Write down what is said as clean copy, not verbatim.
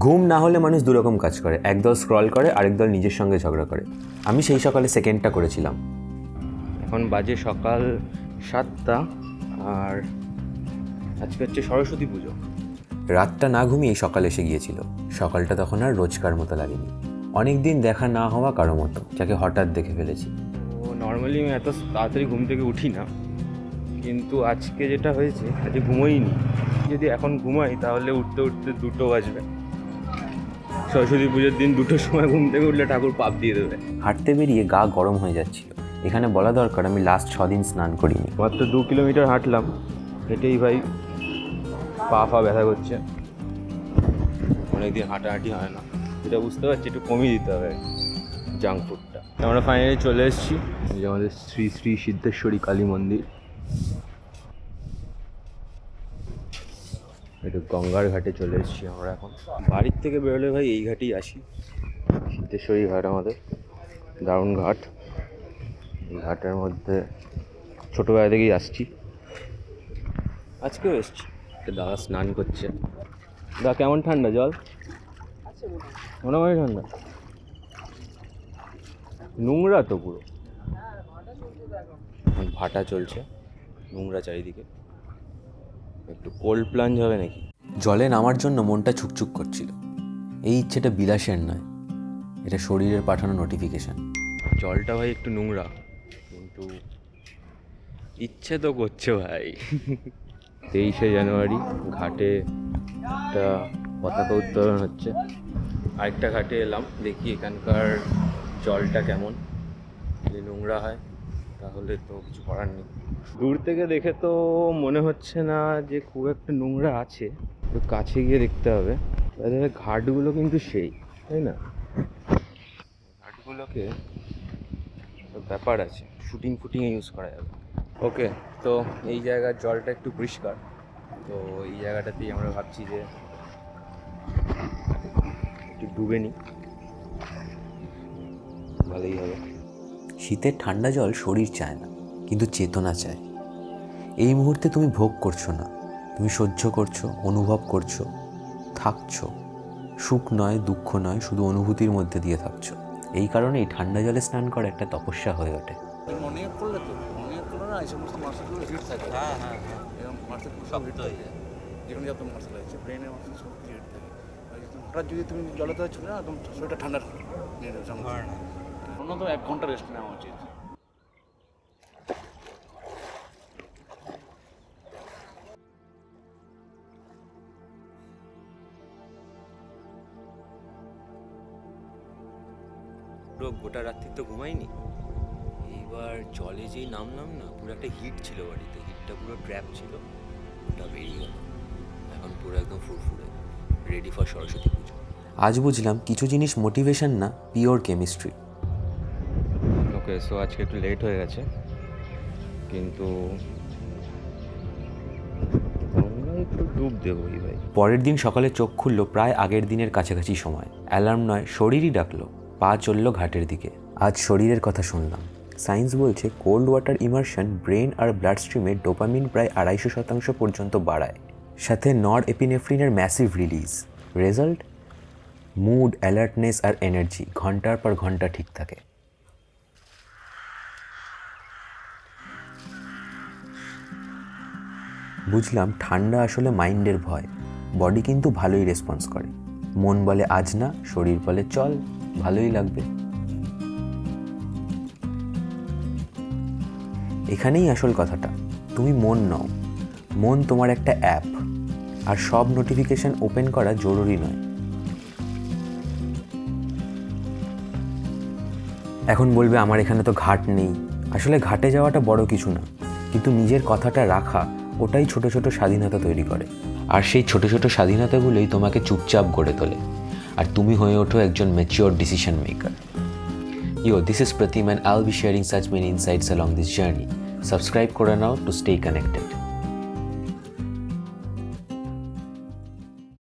ঘুম না হলে মানুষ দুরকম কাজ করে, একদল স্ক্রল করে, আরেক দল নিজের সঙ্গে ঝগড়া করে। আমি সেই সকালে সেকেন্ডটা করেছিলাম। এখন বাজে সকাল 7টা, আর আজকে হচ্ছে সরস্বতী পুজো। রাতটা না ঘুমিয়ে সকাল এসে গিয়েছিল। সকালটা তখন আর রোজকার মতো লাগেনি, অনেক দিন দেখা না হওয়া কারো মতো, যাকে হঠাৎ দেখে ফেলেছি। তো নর্মালি আমি এত তাড়াতাড়ি ঘুম থেকে উঠি না, কিন্তু আজকে যেটা হয়েছে, আজকে ঘুমোইনি। যদি এখন ঘুমাই তাহলে উঠতে উঠতে 2টো বাজবে। সরস্বতী পুজোর দিন 2টোর সময় ঘুম থেকে উঠলে ঠাকুর পাপ দিয়ে দেবে। হাঁটতে বেরিয়ে গা গরম হয়ে যাচ্ছিল। এখানে বলা দরকার আমি লাস্ট 6 দিন স্নান করিনি। মাত্র 2 কিলোমিটার হাঁটলাম, হেঁটেই ভাই পা ব্যথা করছে। অনেকদিন হাঁটাহাঁটি হয় না, এটা বুঝতে পারছি, একটু কমিয়ে দিতে হবে জাঙ্ক ফুডটা। আমরা ফাইনালি চলে এসেছি, এই যে আমাদের শ্রী শ্রী সিদ্ধেশ্বরী কালী মন্দির। একটু গঙ্গার ঘাটে চলে এসেছি আমরা এখন। বাড়ির থেকে বেরোলে ভাই এই ঘাটেই আসি, সিদ্ধেশ্বরী ঘাট আমাদের দারুণ ঘাট। এই ঘাটের মধ্যে ছোটোবেলা থেকেই আসছি, আজকেও এসছি। দাদা স্নান করছে। দাদা কেমন ঠান্ডা জল? মোটামুটি ঠান্ডা, নোংরা তো পুরো। এখন ভাটা চলছে, নোংরা চারিদিকে। একটু কোল্ড প্লাঞ্জ হবে নাকি? জলে নামার জন্য মনটা ছুকছুক করছিল। এই ইচ্ছেটা বিলাসের নয়, এটা শরীরের পাঠানো নোটিফিকেশান। জলটা ভাই একটু নোংরা, কিন্তু ইচ্ছে তো করছে ভাই। 23শে জানুয়ারি ঘাটে একটা পতাকা উত্তোলন হচ্ছে। আরেকটা ঘাটে এলাম, দেখি এখানকার জলটা কেমন। যদি নোংরা হয় তাহলে তো কিছু করার নেই। দূর থেকে দেখে তো মনে হচ্ছে না যে খুব একটা নোংরা আছে, তো কাছে গিয়ে দেখতে হবে। তাহলে ঘাটগুলো কিন্তু সেই, তাই না? ঘাটগুলোকে ব্যাপার আছে, শুটিংয়ে ইউজ করা যাবে। ওকে, তো এই জায়গার জলটা একটু পরিষ্কার, তো এই জায়গাটাতেই আমরা ভাবছি যে একটু ডুবে নিই, ভালোই হবে। শীতের ঠান্ডা জল শরীর চায় না, কিন্তু চেতনা চায়। এই মুহূর্তে তুমি ভোগ করছো না, তুমি সহ্য করছো, অনুভব করছো, থাকছো। সুখ নয়, দুঃখ নয়, শুধু অনুভূতির মধ্যে দিয়ে থাকছো। এই কারণেই ঠান্ডা জলে স্নান করা একটা তপস্যা হয়ে ওঠে। মনে করলে না এই সমস্ত মাসেলগুলো হিট থাকে। হ্যাঁ, এরকম মাসেলগুলো সব হিট থাকে, যেখানে যত মাসেল আছে ব্রেনের মাসেল সব হিট থাকে। হঠাৎ যদি তুমি জলে তো ছুটে না, তোমার শরীরটা ঠান্ডা নিয়ে যাবে। অন্যতম 1 ঘন্টা রেস্ট নেওয়া উচিত। পুরো গোটা রাত্রি তো ঘুমাইনি। এইবার জলে যেই নামলাম না, পুরো একটা হিট ছিল বাড়িতে, হিটটা পুরো ট্র্যাপ ছিল, ওটা বেরিয়ে গেল। এখন পুরো একদম ফুরফুরে, রেডি ফর সরস্বতী পুজো। আজ বুঝলাম কিছু জিনিস মোটিভেশন না, পিওর কেমিস্ট্রি। ওকে, সো আজকে একটু লেট হয়ে গেছে, কিন্তু একটু ডুব দেবই ভাই। পরের দিন সকালে চোখ খুললো প্রায় আগের দিনের কাছাকাছি সময়। অ্যালার্ম নয়, শরীরই ডাকলো। পা চললো ঘাটের দিকে। আজ শরীরের কথা শুনলাম। সায়েন্স বলছে কোল্ড ওয়াটার ইমার্শন ব্রেন আর ব্লাড স্ট্রিমে ডোপামিন প্রায় 250% পর্যন্ত বাড়ায়, সাথে নর এপিনেফ্রিনের massive release. Result, mood, alertness আর এনার্জি ঘন্টার পর ঘন্টা ঠিক থাকে। বুঝলাম ঠান্ডা আসলে মাইন্ডের ভয়, বডি কিন্তু ভালোই রেসপন্স করে। মন বলে আজ না, শরীর বলে চল, ভালোই লাগবে। এখানেই আসল কথাটা, তুমি মন নও, মন তোমার একটা অ্যাপ, আর সব নোটিফিকেশন ওপেন করা জরুরি নয়। এখন বলবে আমার এখানে তো ঘাট নেই। আসলে ঘাটে যাওয়াটা বড় কিছু না, কিন্তু নিজের কথাটা রাখা, ওটাই ছোট ছোট স্বাধীনতা তৈরি করে। আর সেই ছোট ছোট স্বাধীনতাগুলোই তোমাকে চুপচাপ গড়ে তোলে, আর তুমি হয়ে ওঠো একজন mature decision maker. This is Pratim and I'll be sharing such many insights along this journey. Subscribe করে নাও to stay connected.